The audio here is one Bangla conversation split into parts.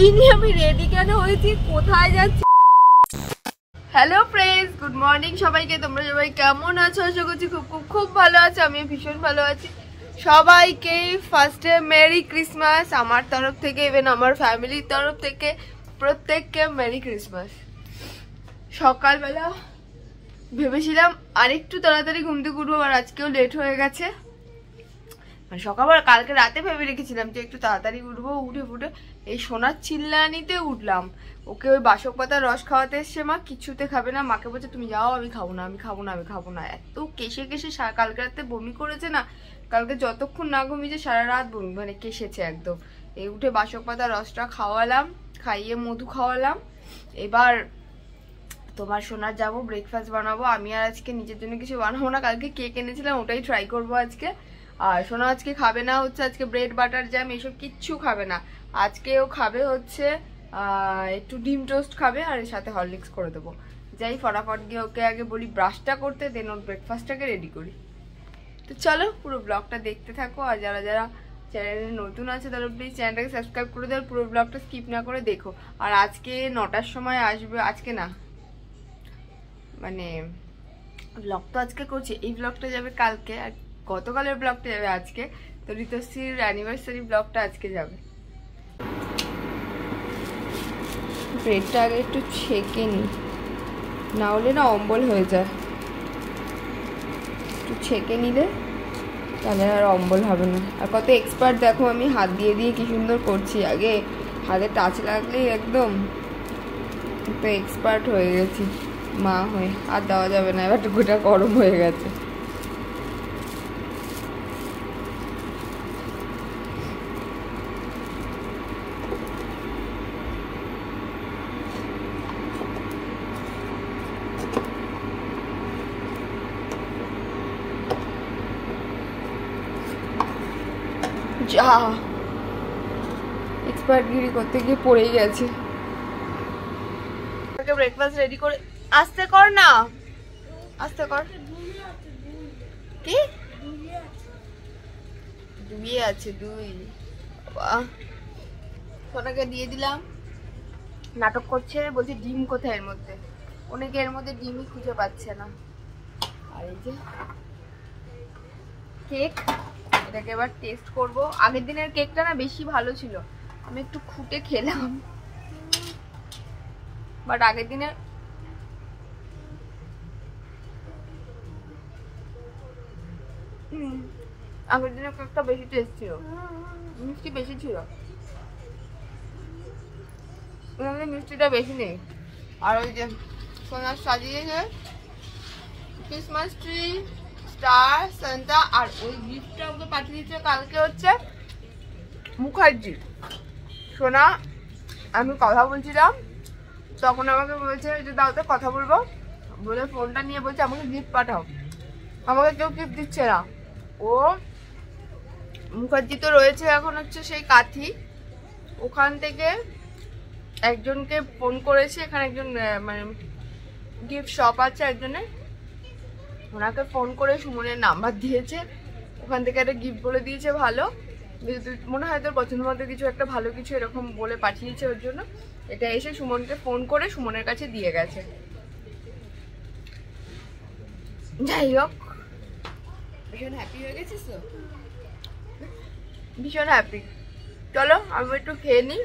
কি নিয়ে আমি রেডি কেন হয়েছি, কোথায় যাচ্ছি। হ্যালো ফ্রেন্ডস, গুড মর্নিং সবাইকে। তোমরা সবাই কেমন আছো? আশা করছি খুব খুব খুব ভালো আছো। আমি ভীষণ ভালো আছি। সবাইকে ফার্স্টে মেরি ক্রিসমাস আমার তরফ থেকে, ইভেন আমার ফ্যামিলির তরফ থেকে প্রত্যেককে মেরি ক্রিসমাস। সকালবেলা ভেবেছিলাম আরেকটু তাড়াতাড়ি ঘুম থেকে উঠবো, আর আজকেও লেট হয়ে গেছে। মানে সকালবেলা কালকে রাতে ভেবে রেখেছিলাম যে একটু তাড়াতাড়ি উঠবো, উঠে ফুটে এই সোনার চিল্লানিতে উঠলাম। ওকে ওই বাসক পাতার রস খাওয়াতে এসছে মা, কিছুতে খাবে না। মাকে বলছে তুমি যাও, আমি খাবো না, আমি খাবো না, আমি খাবো না। এত কেসে কেসে কালকে রাতে বমি করেছে না, কালকে যতক্ষণ না ঘুমিয়েছে সারা রাত বমি, মানে কেসেছে একদম। এই উঠে বাসক পাতার রসটা খাওয়ালাম, খাইয়ে মধু খাওয়ালাম। এবার তোমার সোনার যাবো, ব্রেকফাস্ট বানাবো। আমি আর আজকে নিজের জন্য কিছু বানাবো না, কালকে কেক এনেছিলাম ওটাই ট্রাই করবো আজকে। আর সোনা আজকে খাবে না হচ্ছে আজকে ব্রেড বাটার জ্যাম এসব কিচ্ছু খাবে না। আজকে ও খাবে হচ্ছে একটু ডিম টোস্ট খাবে, আর এর সাথে হরলিক্স করে দেবো। যাই ফটাফট গিয়ে ওকে আগে বলি ব্রাশটা করতে, দেন ওর ব্রেকফাস্টটাকে রেডি করি। তো চলো পুরো ব্লগটা দেখতে থাকো। আর যারা যারা চ্যানেলে নতুন আছে তারা প্লিজ চ্যানেলটাকে সাবস্ক্রাইব করে দেওয়ার, পুরো ব্লগটা স্কিপ না করে দেখো। আর আজকে 9টার সময় আসবে, আজকে না মানে ব্লগ তো আজকে করছি, এই ব্লগটা যাবে কালকে, আর গতকালের ব্লগটা যাবে আজকে। তো ঋতুশ্রীর অ্যানিভার্সারি ব্লগটা আজকে যাবে। ব্রেডটা আগে একটু ছেঁকে নিই, না হলে না অম্বল হয়ে যায়। একটু ছেঁকে নিলে তাহলে আর অম্বল হবে না। আর কত এক্সপার্ট দেখো, আমি হাত দিয়ে দিয়ে কি সুন্দর করছি। আগে হাতে টাচ লাগলেই একদম তো এক্সপার্ট হয়ে গেছি মা হয়ে। আর দেওয়া যাবে না, এবার গোটা গরম হয়ে গেছে। যা এক্সপার্টগিরি করতে গিয়ে পড়েই গেছে। ব্রেকফাস্ট রেডি করে আস্তে কর না, আস্তে কর। কি দুই আছে? দুই সোনাকে দিয়ে দিলাম, নাটক করছে, বলছে ডিম কোথায় এর মধ্যে। অনেকে এর মধ্যে ডিমই খুঁজে পাচ্ছে না। আর এই যে কেক, এটাকে এবার টেস্ট করব। আগের দিনের কেকটা না বেশি ভালো ছিল, আমি একটু খুঁটে খেলাম, বাট আগের দিনের কেকটা বেশি টেস্ট ছিল, মিষ্টি বেশি ছিল। মিষ্টিটা বেশি নেই। আর ওই যে সোনার সাজিয়েছে ক্রিসমাস ট্রি, স্টার, সান্তা, আর ওই গিফটটা ওকে পাঠিয়ে দিচ্ছে কালকে হচ্ছে মুখার্জি। সোনা আমি কথা বলছিলাম, তখন আমাকে বলছে যে দাও তো কথা বলবো বলে ফোনটা নিয়ে বলছে আমাকে গিফট পাঠাও। আমাকে কেউ গিফট দিচ্ছে না। ও মুখার্জি তো রয়েছে এখন হচ্ছে সেই কাথি, ওখান থেকে একজনকে ফোন করেছে। এখানে একজন মানে গিফট শপ আছে একজনের, ওনাকে ফোন করে সুমনের নাম্বার দিয়েছে, ওখান থেকে একটা গিফট বলে দিয়েছে ভালো, মনে হয় তোর পছন্দ মতো কিছু একটা ভালো কিছু এরকম বলে পাঠিয়েছে ওর জন্য। এটা এসে সুমনকে ফোন করে সুমনের কাছে দিয়ে গেছে। যাই হোক ভীষণ হ্যাপি হয়ে গেছিস তো? ভীষণ হ্যাপি। চলো আমি একটু খেয়ে নিই।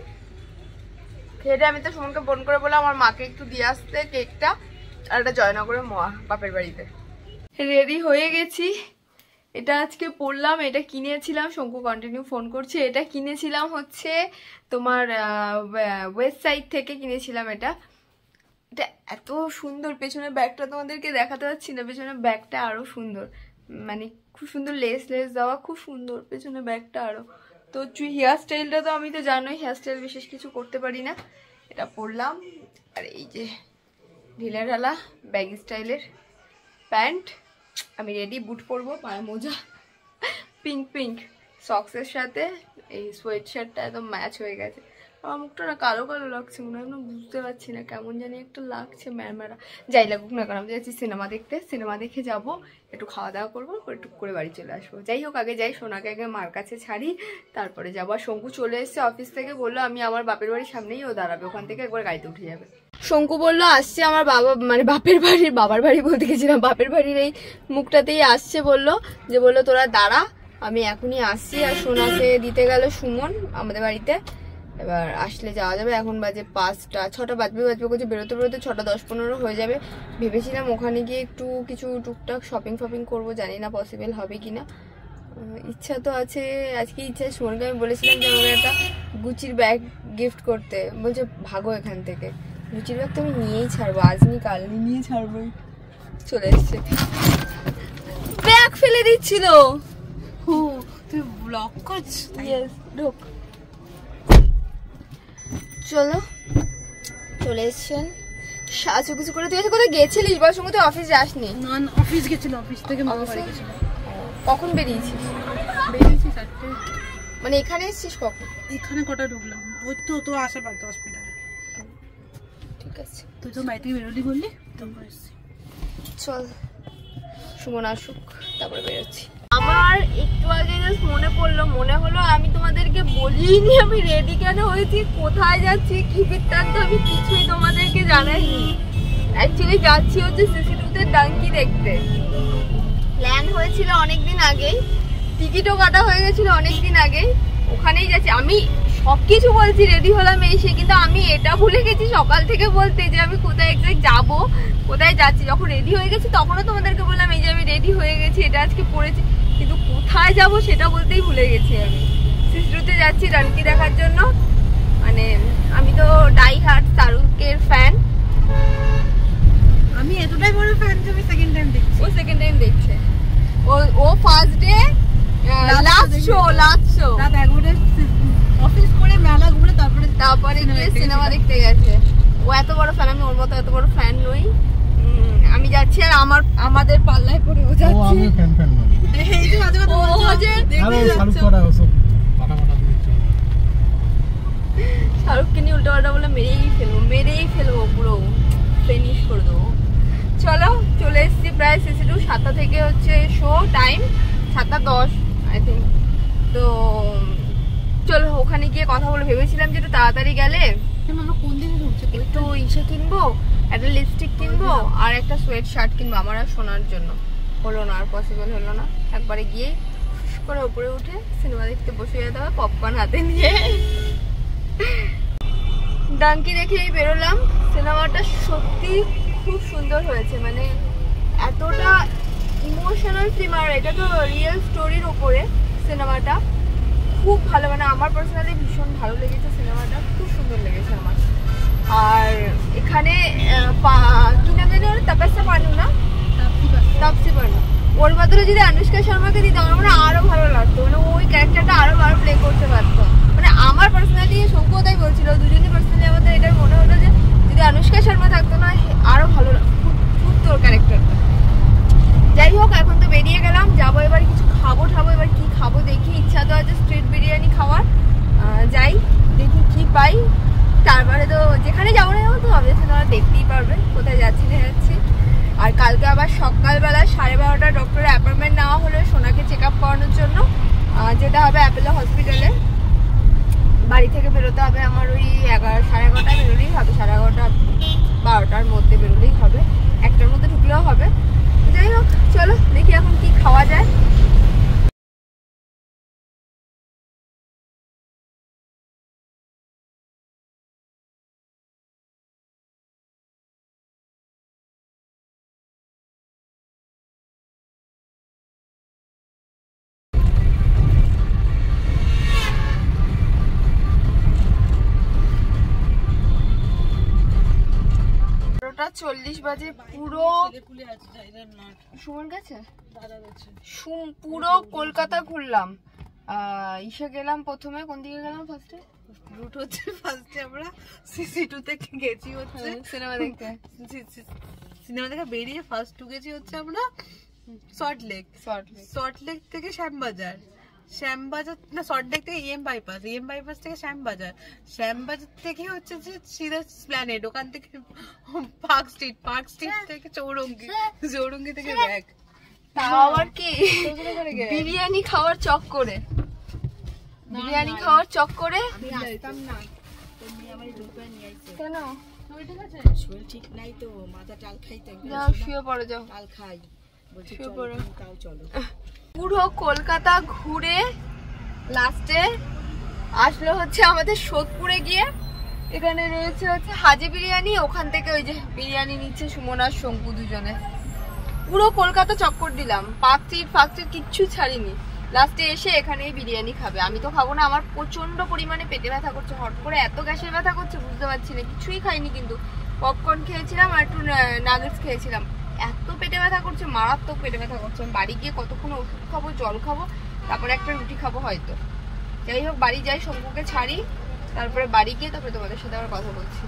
খেয়ে আমি তো সুমনকে ফোন করে বললাম আমার মাকে একটু দিয়ে আসতে কেকটা, আর একটা জয়নগরের বাপের বাড়িতে। রেডি হয়ে গেছি। এটা আজকে পরলাম, এটা কিনেছিলাম, শঙ্কু কন্টিনিউ ফোন করছে। এটা কিনেছিলাম হচ্ছে তোমার ওয়েবসাইট থেকে কিনেছিলাম। এটা এত সুন্দর, পেছনের ব্যাগটা তোমাদেরকে দেখাতে পারছি না, পেছনের ব্যাগটা আরো সুন্দর, মানে খুব সুন্দর লেস লেস দেওয়া, খুব সুন্দর পেছনের ব্যাগটা আরো। তো হেয়ার স্টাইলটা তো আমি তো জানোই, হেয়ার স্টাইল বিশেষ কিছু করতে পারি না। এটা পরলাম, আর এই যে ঢিলা ঢালা ব্যাগি স্টাইলের প্যান্ট। আমি রেডি, বুট পরবো, পায়ে মোজা, পিঙ্ক পিঙ্ক সক্সের সাথে এই সোয়েট শার্টটা একদম ম্যাচ হয়ে গেছে। আমার মুখটা না কালো কালো লাগছে, মনে হয় বুঝতে পারছি না, কেমন জানি একটা লাগছে ম্যারম্যারা। যাই লাগুক না কারণ আমি যাচ্ছি সিনেমা দেখতে, সিনেমা দেখে যাবো, একটু খাওয়া দাওয়া করবো, একটু করে বাড়ি চলে আসবো। যাই হোক আগে যাই, সোনাকে আগে মার কাছে ছাড়ি, তারপরে যাবো। আর শঙ্কু চলে এসছে অফিস থেকে, বললো আমি আমার বাপের বাড়ির সামনেই ও দাঁড়াবে, ওখান থেকে একবার গাড়িতে উঠে যাবে। শঙ্কু বললো আসছে আমার বাবা, মানে বাবার বাড়ি বলতে গেছিলাম, বাপের বাড়ির এই মুখটাতেই আসছে, বললো তোরা দাঁড়া আমি এখনই আসছি। আর সোনাকে দিতে গেল সুমন আমাদের বাড়িতে, এবার আসলে যাওয়া যাবে। এখন বাজে 5টা, 6টা বাজবে করছে, বেরোতে 6টা 10-15 হয়ে যাবে। ভেবেছিলাম ওখানে গিয়ে একটু কিছু টুকটাক শপিং করবো, জানি না পসিবল হবে কিনা, ইচ্ছা তো আছে। আজকে ইচ্ছা, সুমনকে আমি বলেছিলাম যে আমাকে একটা গুচির ব্যাগ গিফট করতে, বলছে ভাগো এখান থেকে, গুচির ব্যাগ তো আমি নিয়েই ছাড়বো, আজ নি কাল নিয়ে ছাড়বোই। চলে এসছে, ব্যাগ ফেলে দিচ্ছিল। তুই ব্লগ করছিস? ইয়েস, ঢোক। চলো চলে এসছেন, সাজু কিছু করে। তুই কোথায় গেছিলিস বল? সঙ্গে তুই অফিস যাসনি? না অফিস গেছিলাম, অফিস থেকে কখন বেরিয়েছিস? বেরিয়েছি 4টে। মানে এখানে এসেছিস কখন? এখানে কটা ঢুকলাম, ওই তো আসা 10 মিনিট আগে। ঠিক আছে, তুই তো বাড়ি থেকে বেরোলি বললি, তারপর এসছি। চল সুমন আসুক তারপরে বেরোচ্ছি। আমার একটু আগে জাস্ট মনে হলো আমি তোমাদেরকে বলিনি আমি রেডি কেন হয়েছি, কোথায় যাচ্ছি, কি বৃত্তান্ত, আমি কিছুই তোমাদেরকে জানাইনি। অ্যাকচুয়ালি যাচ্ছি হচ্ছে সিসি2তে ডাঙ্কি দেখতে। প্ল্যান হয়েছিল অনেকদিন আগেই, টিকিটও কাটা হয়ে গেছিল অনেকদিন আগেই, ওখানেই যাচ্ছি। আমি সবকিছু বলছি, রেডি হলাম এসে, কিন্তু আমি এটা ভুলে গেছি সকাল থেকে বলতে যে আমি কোথায় এক্সাক্ট যাবো, কোথায় যাচ্ছি। যখন রেডি হয়ে গেছি তখনও তোমাদেরকে বললাম এই যে আমি রেডি হয়ে গেছি, এটা আজকে পড়েছি, কিন্তু কোথায় যাব সেটা বলতেই ভুলে গেছি। আমি সিসি2তে যাচ্ছি ডানকি দেখার জন্য। মানে আমি তো ডাই হার্ট শাহরুখের ফ্যান। আমি এতটাই বড় ফ্যান যে আমি সেকেন্ড টাইম দেখছি। ও সেকেন্ড টাইম দেখছে, ও ফার্স্ট ডে লাস্ট শো রাত 11টায় অফিস করে মেলা ঘুরে তারপরে সিনেমা দেখতে গেছে। ও এত বড় ফ্যান, আমি ওর মতো এত বড় ফ্যান নই। আমি যাচ্ছি আর আমাদের পাল্লায় পড়ে ও যাচ্ছে। ও আমি ফ্যান নই, এই যে মাঝে মাঝে ও যে আরে শাহরুখ করা ওসব পাটা দিচ্ছে। শাহরুখকে নিয়ে উল্টোপাল্টা বলে মেরেই ফেলবো পুরো ফিনিশ করে দেবো। চলো চলে এসেছি প্রায় সিসি2, 7টা থেকে হচ্ছে শো টাইম, 7:10 আই থিঙ্ক। তো চলো ওখানে গিয়ে কথা বলে, ভেবেছিলাম যে একটু তাড়াতাড়ি গেলে আমরা কোন দিকে ঢুকছি, একটু ইসে কিনবো, একটা লিপস্টিক কিনবো আর একটা সোয়েট শার্ট কিনবো আমার আর শোনার জন্য। হলো না, আর পসিবল হলো না। একবারে গিয়ে করে উপরে উঠে সিনেমা দেখতে বসে যেতে হবে পপকর্ন হাতে নিয়ে। ডাঙ্কি দেখেই বেরোলাম। সিনেমাটা সত্যি খুব সুন্দর হয়েছে, মানে এতটা ইমোশনাল ফিল্ম, আর এটা তো রিয়েল স্টোরির উপরে সিনেমাটা, খুব ভালো। মানে আমার পার্সোনালি ভীষণ ভালো লেগেছে সিনেমাটা, খুব সুন্দর লেগেছে আমার। আর এখানে কি নাম জানি ওর, তাপসা পানু না, তাপসি পানু, ওর বদলে যদি অনুষ্কা শর্মাকে দিত আমার মানে আরো ভালো লাগতো, মানে ওই ক্যারেক্টারটা আরো ভালো প্লে করতে পারতো। মানে আমার পার্সোনালি শঙ্কু তাই বলছিল, দুজনই পার্সোনালি আমাদের এটা মনে হলো যে যদি অনুষ্কা শর্মা থাকতো না আরো ভালো ফুটতো ওর ক্যারেক্টারটা। যাই হোক এখন তো বেরিয়ে গেলাম, যাবো এবার কিছু খাবো, এবার কি খাবো দেখি, ইচ্ছা তো আছে স্ট্রিট বিরিয়ানি খাওয়ার। যাই দেখি কি পাই, তারপরে তো যেখানে যাবো না যাবো তো হবে, তোমরা দেখতেই পারবে কোথায় যাচ্ছি না যাচ্ছি। আর কালকে আবার সকালবেলা 12:30 ডক্টরের অ্যাপয়েন্টমেন্ট নেওয়া হলো সোনাকে চেক আপ করানোর জন্য, যেটা হবে অ্যাপেলো হসপিটালে। বাড়ি থেকে বেরোতে হবে আমার ওই 11-11:30 বেরোলেই হবে, 11:30-12টার মধ্যে বেরোলেই হবে, 1টার মধ্যে ঢুকলেও হবে। যাই হোক চলো দেখি এখন কি খাওয়া যায়। ওটা 40 বাজে, পুরো সুমন গেছে, পুরো কলকাতা ঘুরলাম। ইসে গেলাম প্রথমে, কোন দিকে গেলাম ফার্স্টে? রুট হচ্ছে ফার্স্টে আমরা সিসি2 থেকে গেছি হচ্ছে সিনেমা দেখতে, সিনেমা থেকে বেরিয়ে ফার্স্ট ঢুকেছি হচ্ছে আমরা সল্টলেক থেকে শ্যামবাজার, শ্যামবাজার না সল্টলেক থেকে ইএম বাইপাস থেকে শ্যামবাজার থেকে হচ্ছে যে সিধা প্ল্যানেট, ওখান থেকে পার্ক স্ট্রিট থেকে চৌরঙ্গি থেকে ব্যাগ। তাও আবার কি বিরিয়ানি খাওয়ার চক্করে কেন শরীর ঠিক নাই তো, মাথা টাল খাইতে যাও শুয়ে পড়ো, যাও টাল খাই, বলছি শুয়ে পড়ো। তাও চলো। পুরো কলকাতা ঘুরে লাস্টে আসলো হচ্ছে আমাদের সোদপুরে গিয়ে, এখানে রয়েছে হচ্ছে হাজি বিরিয়ানি, ওখান থেকে ওই যে বিরিয়ানি নিচ্ছে সুমন আর শঙ্কু দুজনে। পুরো কলকাতা চক্কর দিলাম, পার্ক স্ট্রিট কিচ্ছু ছাড়িনি। লাস্টে এসে এখানেই বিরিয়ানি খাবে, আমি তো খাবো না, আমার প্রচন্ড পরিমাণে পেটে ব্যথা করছে, হট করে এত গ্যাসের ব্যথা করছে বুঝতে পারছি না, কিছুই খাইনি কিন্তু পপকর্ন খেয়েছিলাম আর একটু নাগেটস খেয়েছিলাম। এত পেটে ব্যথা করছে, মারাত্মক পেটে ব্যথা করছে। আমি বাড়ি গিয়ে কতক্ষণ ওষুধ খাবো, জল খাবো, তারপরে একটা রুটি খাবো হয়তো। যাই হোক বাড়ি যাই, শঙ্কুকে ছাড়ি, তারপরে বাড়ি গিয়ে তারপরে তোমাদের সাথে আবার কথা বলছি।